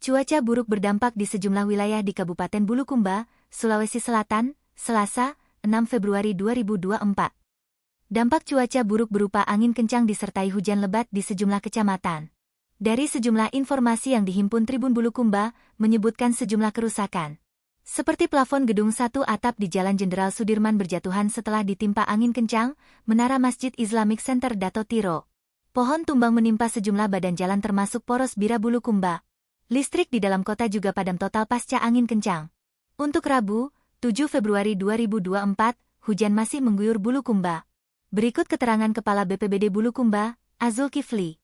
Cuaca buruk berdampak di sejumlah wilayah di Kabupaten Bulukumba, Sulawesi Selatan, Selasa, 6 Februari 2024. Dampak cuaca buruk berupa angin kencang disertai hujan lebat di sejumlah kecamatan. Dari sejumlah informasi yang dihimpun Tribun Bulukumba, menyebutkan sejumlah kerusakan. Seperti plafon gedung satu atap di Jalan Jenderal Sudirman berjatuhan setelah ditimpa angin kencang, menara Masjid Islamic Center Dato Tiro. Pohon tumbang menimpa sejumlah badan jalan termasuk Poros Bira Bulukumba. Listrik di dalam kota juga padam total pasca angin kencang. Untuk Rabu, 7 Februari 2024, hujan masih mengguyur Bulukumba. Berikut keterangan Kepala BPBD Bulukumba, Azul Kifli.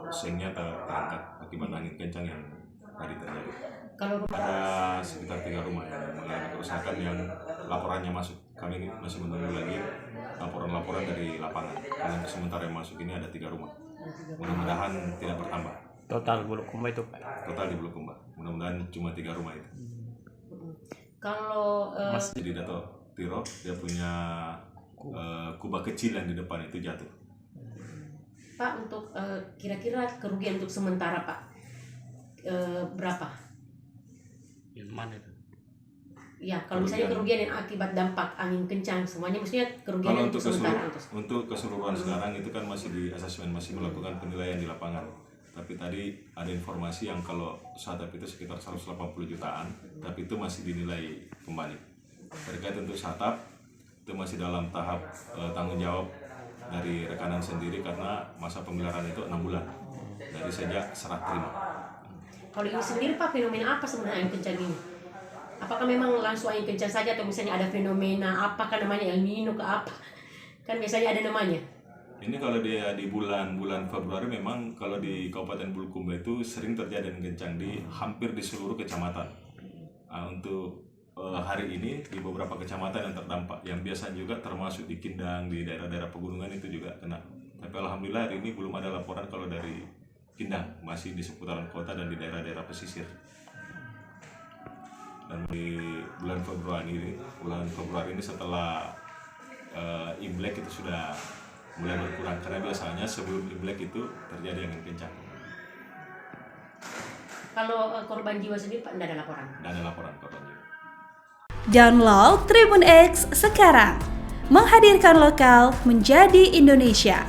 Sengnya terangkat akibat angin kencang yang tadi terjadi. Kalau Ada sekitar 3 rumah yang mengalami kerusakan yang laporannya masuk. Kami masih menunggu lagi laporan-laporan dari lapangan. Karena untuk sementara yang masuk ini ada 3 rumah. Mudah-mudahan tidak bertambah. Total Bulukumba itu Pak? Total di Bulukumba. Mudah-mudahan cuma 3 rumah itu. kalau Jadi Dato Tiro dia punya kubah kecil yang di depan itu jatuh. Pak, untuk kira-kira kerugian untuk sementara Pak berapa? Yang mana itu? Ya, kalau misalnya kerugian yang akibat dampak angin kencang, semuanya maksudnya kerugian Kalau untuk sementara. untuk keseluruhan sekarang itu kan masih di asesmen, masih melakukan penilaian di lapangan. Tapi tadi ada informasi yang kalau satap itu sekitar 180 jutaan, tapi itu masih dinilai kembali. Terkait untuk satap, itu masih dalam tahap tanggung jawab dari rekanan sendiri karena masa pemeliharaan itu 6 bulan dari sejak serah terima. Kalau ini sendiri Pak, fenomena apa sebenarnya angin kencang ini? Apakah memang langsung angin kencang saja atau misalnya ada fenomena apakah namanya El Nino ke apa? Kan biasanya ada namanya. Ini kalau dia di bulan Februari memang kalau di Kabupaten Bulukumba itu sering terjadi angin kencang di hampir di seluruh kecamatan. Untuk hari ini di beberapa kecamatan yang terdampak, yang biasa juga termasuk di Kindang, di daerah-daerah pegunungan itu juga kena. Tapi alhamdulillah hari ini belum ada laporan kalau dari Pindang, masih di seputaran kota dan di daerah-daerah pesisir. Dan di bulan Februari ini setelah Imlek itu sudah mulai berkurang, karena biasanya sebelum Imlek itu terjadi angin kencang. Kalau korban jiwa sendiri Pak, tidak ada laporan? Tidak ada laporan korban jiwa. Download Tribun X sekarang, menghadirkan lokal menjadi Indonesia.